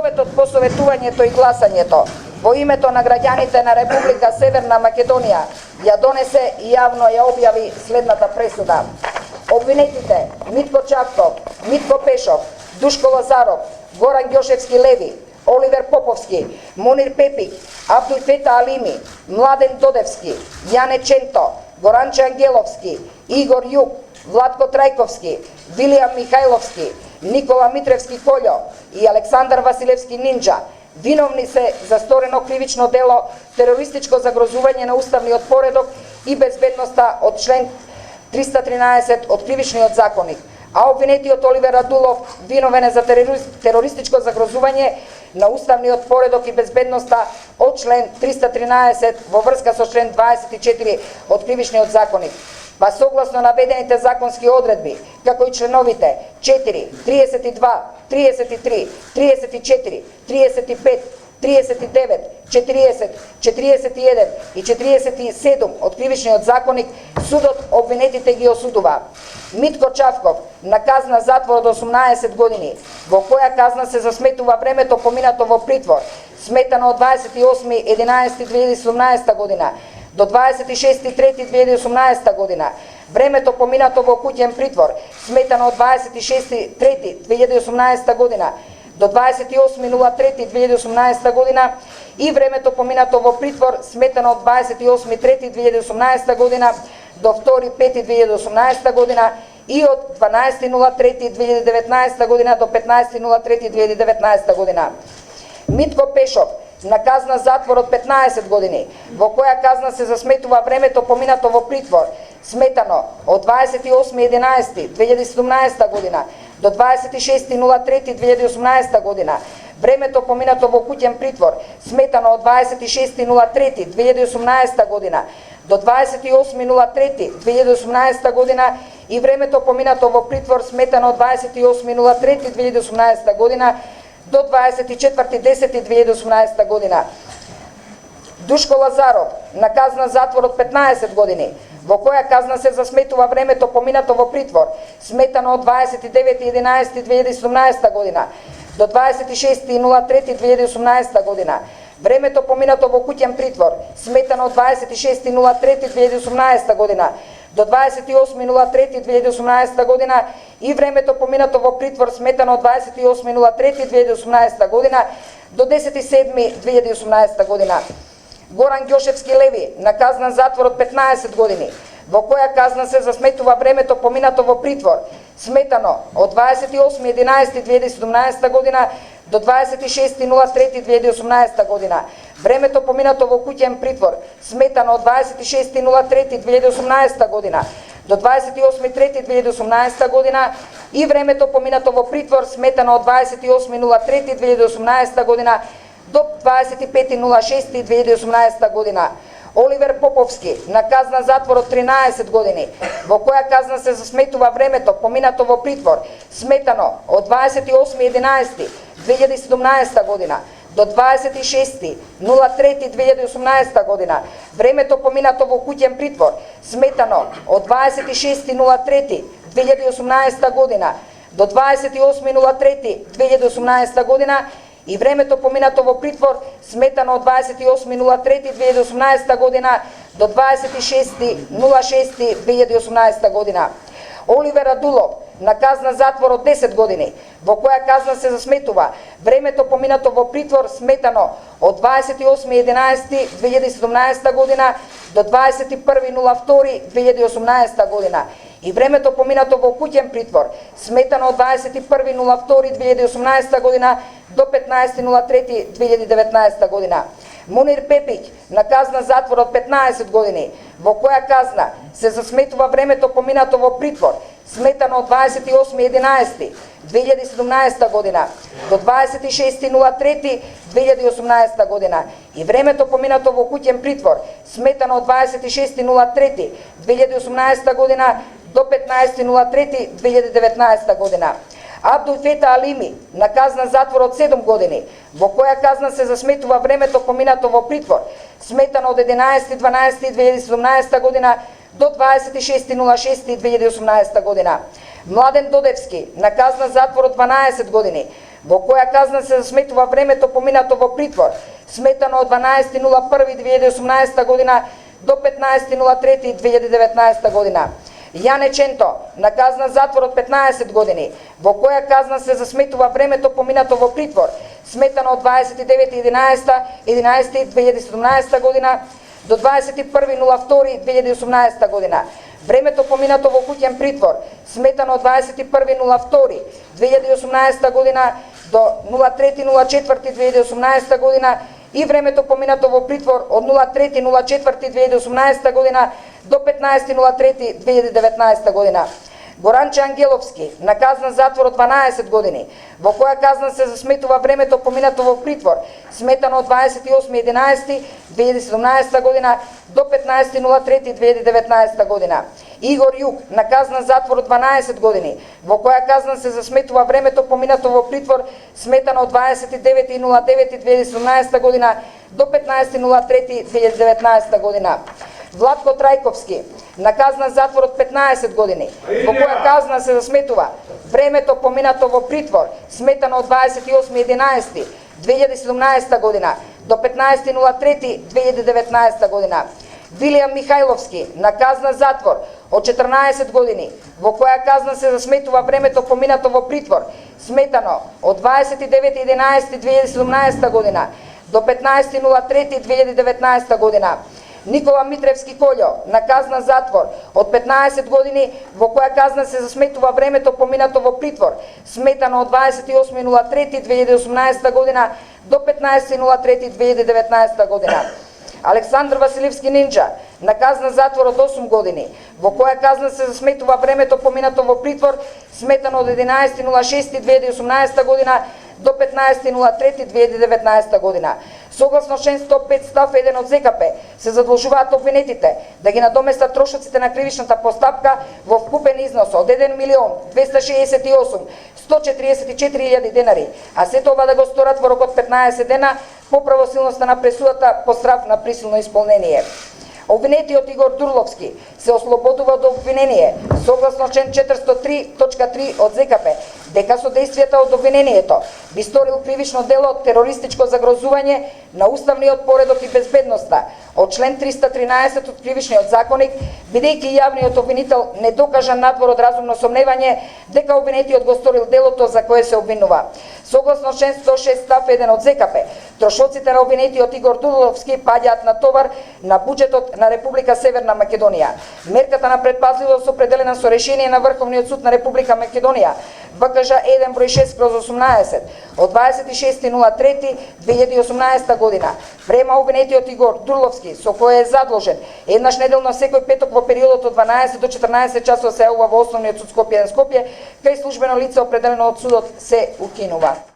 Советот по советувањето и гласањето во името на граѓаните на Република Северна Македонија ја донесе и јавно ја објави следната пресуда. Обвинетите Митко Чавков, Митко Пешов, Душко Лазаров, Горан Ѓошевски Леви, Оливер Поповски, Монир Пепик, Абдулфета Алими, Младен Додевски, Јане Ченто, Горанче Ангеловски, Игор Јук, Владко Трајковски, Вилијам Михајловски, Никола Митревски Колјо и Александар Василевски Нинџа виновни се за сторено кривично дело терористичко загрозување на уставниот поредок и безбедноста од член 313 од Кривичниот законник, а обвинетиот Оливер Радулов виновен е за терористичко загрозување на уставниот поредок и безбедноста од член 313 во врска со член 24 од Кривичниот законник. Па согласно наведените законски одредби, како и членовите 4, 32, 33, 34, 35, 39, 40, 41 и 47 од Кривичниот законник, судот обвинетите ги осудува. Митко Чавков на казна затвор од 18 години, во која казна се засметува времето поминато во притвор, сметано од 28.11.2017 година до 26.3.2018 година, времето поминато во куќен притвор, сметано од 26.3.2018 година до 28.03.2018 година и времето поминато во притвор, сметано од 28.03.2018 година до 2.05.2018 година и од 12.03.2019 година до 15.03.2019 година. Митко Пешов на казна затвор од 15 години, во која казна се засметува времето поминато во притвор, сметано од 28.11.2017 година до 26.03.2018 година, времето поминато во куќен притвор, сметано од 26.03.2018 година до 28.03.2018 година и времето поминато во притвор, сметано од 28.03.2018 година до 24.10.2018 година. Душко Лазаров на казна затвор од 15 години, во која казна се засметува времето поминато во притвор, сметано од 29.11.2017 година до 26.03.2018 година, времето поминато во куќен притвор, сметано од 26.03.2018 година до 28.03.2018 година и времето поминато во притвор, сметано од 28.03.2018 година до 10.07.2018 година. Горан Ѓошевски Леви на казна затвор од 15 години, во која казна се засметува времето поминато во притвор, сметано од 28.11.2017 година до 26.03.2018 година, времето поминато во куќен притвор, сметано од 26.03.2018 година до 28.03.2018 година и времето поминато во притвор, сметано од 28.03.2018 година до 25.06.2018 година. Оливер Поповски на казна затвор од 13 години, во која казна се засметува времето поминато во притвор, сметано од 28.11.2017 година до 26.03.2018 година, времето поминато во куќен притвор, сметано од 26.03.2018 година до 28.03.2018 година и времето поминато во притвор, сметано од 28.03.2018 година до 26.06.2018 година. Оливер Радулов на казна затвор од 10 години, во која казна се засметува времето поминато во притвор, сметано од 28.11.2017 година до 21.02.2018 година и времето поминато во куќен притвор, сметано од 21.02.2018 година до 15.03.2019 година. Монир Пепик на казна затвор од 15 години, во која казна се засметува времето поминато во притвор, сметано од 28.11.2017 година до 26.03.2018 година и времето поминато во куќен притвор, сметано од 26.03.2018 година до 15.03.2019 година. Абдулфета Алими на казна затвор од 7 години, во која казна се засметува времето поминато во притвор, сметано од 11.12.2017 година до 26.06.2018 година. Младен Додевски на казна затвор од 12 години, во која казна се засметува времето поминато во притвор, сметано од 12.01.2018 година до 15.03.2019 година. Јане Ченто, на казна затвор од 15 години, во која казна се засметува времето поминато во притвор, сметано од 29.11.2017 година до 21.02.2018 година. Времето поминато во куќен притвор, сметано од 21.02.2018 година до 03.04.2018 година и времето поминато во притвор од 03.04.2018 година до 15.03.2019 година. Горанче Ангеловски, на казна затвор од 12 години, во која казна се засметува времето поминато во притвор, сметано од 28.11.2017 година до 15.03.2019 година. Игор Јук, на казна затвор од 12 години, во која казна се засметува времето поминато во притвор, сметано од 29.09.2017 година до 15.03.2019 година. Владко Трајковски, на казна затвор од 15 години, во која казна се засметува времето поминато во притвор, сметано од 28.11.2017 година до 15.03.2019 година. Вилијам Михајловски, на казна затвор од 14 години, во која казна се засметува времето поминато во притвор, сметано од 29.11.2017 година до 15.03.2019 година. Никола Митревски Колјо, на казна затвор од 15 години, во која казна се засметува времето поминато во притвор, сметано од 28.03.2018 година до 15.03.2019 година. Александар Василевски Нинџа, на казна затвор од 8 години, во која казна се засметува времето поминато во притвор, сметано од 11.06.2018 година до 15.03.2019 година. Согласно член 105 став 1 од ЗКП, се задолжуваат обвинетите да ги надоместат трошоците на кривичната постапка во вкупен износ од 1.268.144.000 денари, а сето ова да го сторат во рок од 15 дена по правосилноста на пресудата по страф на присилно исполнение. Обвинетиот Игор Дурловски се ослободува од обвинение согласно член 403.3 од ЗКП, дека со действијата од обвинението би сторил кривично дело од терористичко загрозување на уставниот поредок и безбедноста од член 313 од Кривичниот законник, бидејќи јавниот обвинител не докажа надвор од разумно сомневање дека обвинетиот го сторил делото за кое се обвинува. Согласно член 106 став 1 од ЗКП, трошоците на обвинетиот Игор Дурловски паѓаат на товар на буџетот на Република Северна Македонија. Мерката на предпазливост определена со решение на Врховниот суд на Република Македонија, ВКЖ 1 број 6/18 од 26.03.2018 година, према обвинетиот Игор Дурловски, со кој е задолжен еднаш неделно секој петок во периодот од 12 до 14 часот се јавува во Основниот суд Скопје, кај службено лице определено од судот, се укинува.